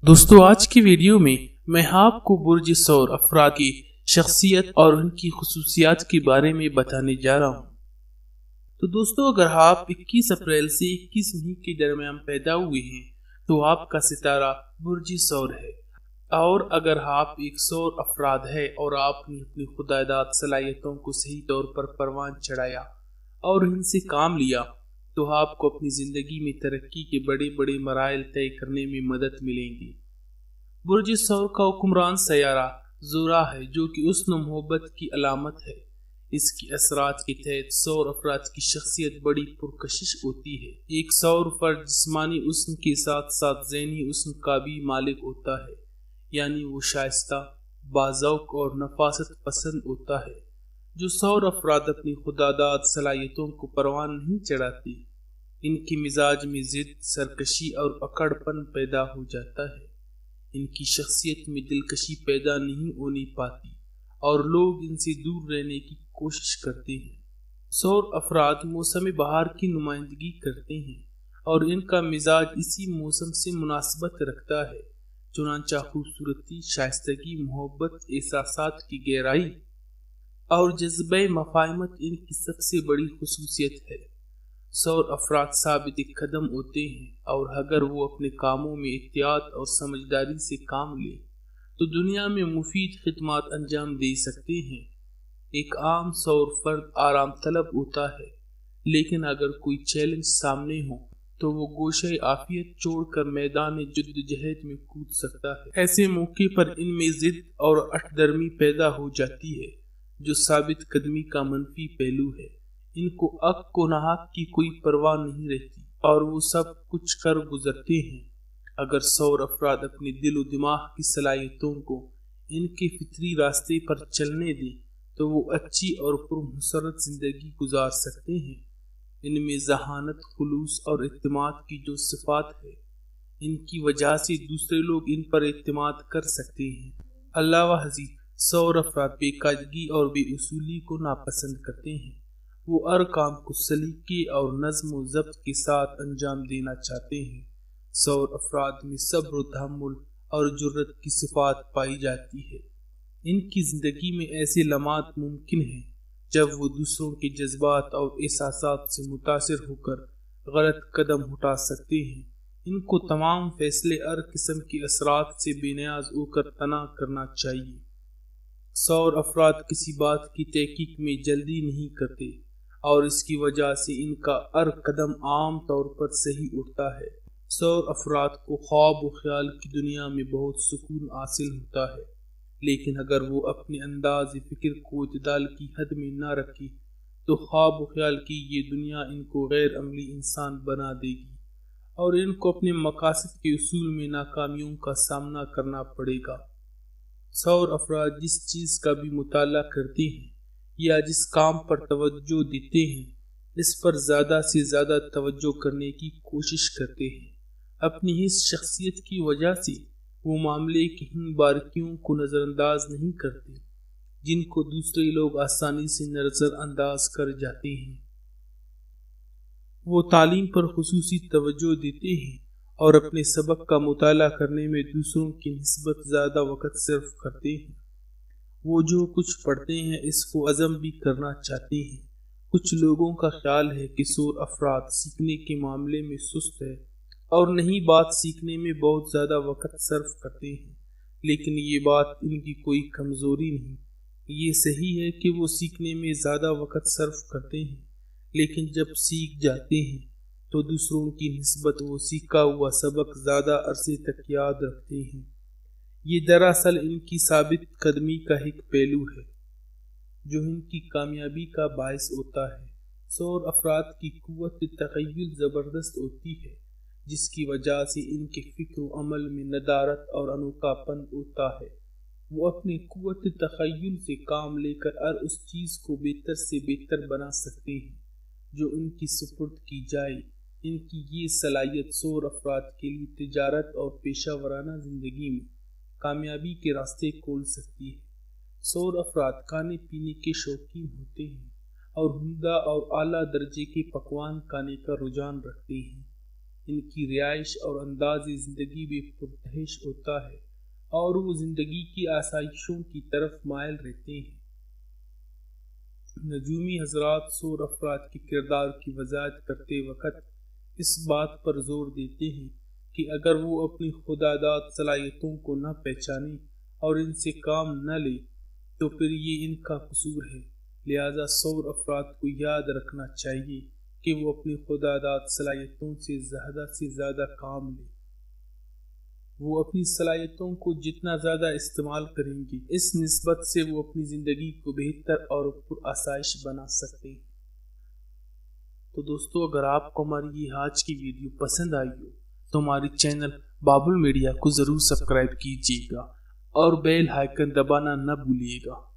दोस्तों आज की वीडियो में मैं आपको बुर्ज सौर अफराद की शख्सियत और उनकी खुसूसियात के बारे में बताने जा रहा हूँ। तो दोस्तों अगर आप 21 अप्रैल से 21 मई के दरमियान पैदा हुए हैं तो आपका सितारा बुर्ज सौर है। और अगर आप एक सौर अफराद है और आपने अपनी खुदादाद सलाहियतों को सही तौर पर परवान चढ़ाया और इनसे काम लिया तो आपको अपनी जिंदगी में तरक्की के बड़े बड़े मराइल तय करने में मदद मिलेंगी। बुर्ज सौर का हुक्मरान सयारा ज़ोरा है जो कि हुस्न मोहब्बत की अलामत है। इसकी असरात के तहत सौर अफराद की शख्सियत बड़ी पुरकशिश होती है। एक सौर फर्द जिस्मानी हुस्न के साथ साथ ज़हनी हुस्न का भी मालिक होता है, यानी वो शाइस्ता, बाज़ौक़ और नफासत पसंद होता है। जो सौर अफराद अपनी खुदादाद सलाहियतों को परवान नहीं चढ़ाते, इनके मिजाज में जिद, सरकशी और अकड़पन पैदा हो जाता है। इनकी शख्सियत में दिलकशी पैदा नहीं होने पाती और लोग इनसे दूर रहने की कोशिश करते हैं। सौर अफराद मौसम बहार की नुमाइंदगी करते हैं और इनका मिजाज इसी मौसम से मुनासबत रखता है। चुनांचा खूबसूरती, शाइस्तगी, मोहब्बत, एहसासात की गहराई और जज्बे मफाहमत इनकी सबसे बड़ी खुसूसियत है। सौर अफराद साबित कदम होते हैं और अगर वो अपने कामों में एहतियात और समझदारी से काम ले तो दुनिया में मुफीद खिदमत अंजाम दे सकते हैं। एक आम सौर फर्द आराम तलब होता है, लेकिन अगर कोई चैलेंज सामने हो तो वो गोशे आफियत छोड़कर मैदान जद्दोजहद में कूद सकता है। ऐसे मौके पर इनमें जिद और अठदर्मी पैदा हो जाती है जो साबित कदमी का मनफी पहलू है। इनको अक को नाहक की कोई परवाह नहीं रहती और वो सब कुछ कर गुजरते हैं। अगर सौर अफराद अपने दिल और दिमाग की सलाहियतों को इनके फितरी रास्ते पर चलने दें तो वो अच्छी और पुरमसरत जिंदगी गुजार सकते हैं। इनमें जहानत, खुलूस और इत्तेमाद की जो सिफात है, इनकी वजह से दूसरे लोग इन पर इत्तेमाद कर सकते हैं। अल्लाह हज़ीर सौर अफराद बेकायदगी और बेउसूली को नापसंद करते हैं। वो हर काम को सलीके और नज़्म व ज़ब्त के साथ अंजाम देना चाहते हैं। सौर अफराद में सब्र, तहम्मुल और जुर्रत की सिफात पाई जाती है। इनकी ज़िंदगी में ऐसे लम्हात मुमकिन हैं जब वो दूसरों के जज्बात और एहसासात से मुतासिर होकर गलत कदम उठा सकते हैं। इनको तमाम फैसले हर किस्म के असरात से बेनियाज होकर तना करना चाहिए। सौर अफराद किसी बात की तहकीक में जल्दी नहीं करते और इसकी वजह से इनका हर कदम आम तौर पर सही उठता है। सौर अफराद को ख्वाब व ख्याल की दुनिया में बहुत सुकून हासिल होता है, लेकिन अगर वो अपने अंदाज फिक्र को इत्दाल की हद में ना रखे तो ख्वाब व ख्याल की ये दुनिया इनको गैर अमली इंसान बना देगी और इनको अपने मकासद के उसूल में नाकामियों का सामना करना पड़ेगा। सौर अफराद जिस चीज़ का भी मुताला करते हैं या जिस काम पर तवज्जो देते हैं, इस पर ज़्यादा से ज़्यादा तवज्जो करने की कोशिश करते हैं। अपनी इस शख्सियत की वजह से वो मामले की इन बारीकियों को नज़रअंदाज नहीं करते जिनको दूसरे लोग आसानी से नज़रअंदाज कर जाते हैं। वो तालीम पर खुसूसी तवज्जो देते हैं और अपने सबक का मुताला करने में दूसरों की निस्बत ज़्यादा वक़्त सिर्फ करते हैं। वो जो कुछ पढ़ते हैं इसको अज़म भी करना चाहते हैं। कुछ लोगों का ख्याल है कि सौर अफराद सीखने के मामले में सुस्त है और नई बात सीखने में बहुत ज़्यादा वक़्त सर्फ करते हैं, लेकिन ये बात इनकी कोई कमज़ोरी नहीं। ये सही है कि वो सीखने में ज़्यादा वक़्त सर्फ करते हैं, लेकिन जब सीख जाते हैं तो दूसरों की निस्बत वो सीखा हुआ सबक ज़्यादा अरसे तक याद रखते हैं। ये दरअसल इनकी साबित कदमी का एक पहलू है जो इनकी कामयाबी का बायस होता है। सौर अफराद की कुव्वत तख़य्युल ज़बरदस्त होती है, जिसकी वजह से इनके फ़िक्र व अमल में नदारत और अनोखापन होता है। वो अपनी कुव्वत तख़य्युल से काम लेकर हर उस चीज़ को बेहतर से बेहतर बना सकते हैं जो उनकी सुपुर्द की जाए। इनकी ये सलाहियत सौर अफराद के लिए तिजारत और पेशा वराना ज़िंदगी में कामयाबी के रास्ते खोल सकती है। सौर अफराद खाने पीने के शौकीन होते हैं और उम्दा और आला दर्जे के पकवान खाने का रुझान रखते हैं। ان کی رہائش اور انداز زندگی بھی پرتعیش ہوتا ہے اور وہ زندگی کی آسائشوں کی طرف مائل رہتے ہیں۔ نجومی حضرات سور افراد کے کردار کی وضاحت کرتے وقت اس بات پر زور دیتے ہیں کہ اگر وہ اپنی خودداد صلاحیتوں کو نہ پہچانے اور ان سے کام نہ لے تو پھر یہ ان کا قصور ہے۔ لہذا سور افراد کو یاد رکھنا چاہیے کہ وہ اپنی خودداد صلاحیتوں سے زیادہ کام لیں۔ وہ اپنی صلاحیتوں کو جتنا زیادہ استعمال کریں گے اس نسبت سے وہ اپنی زندگی کو بہتر اور پر آسائش بنا سکتے ہیں۔ تو دوستو، اگر آپ کو ہماری یہ آج کی ویڈیو پسند آئی ہو تو ہماری چینل بابل میڈیا کو ضرور سبسکرائب کیجیے گا اور بیل آئیکن دبانا نہ بھولیے گا۔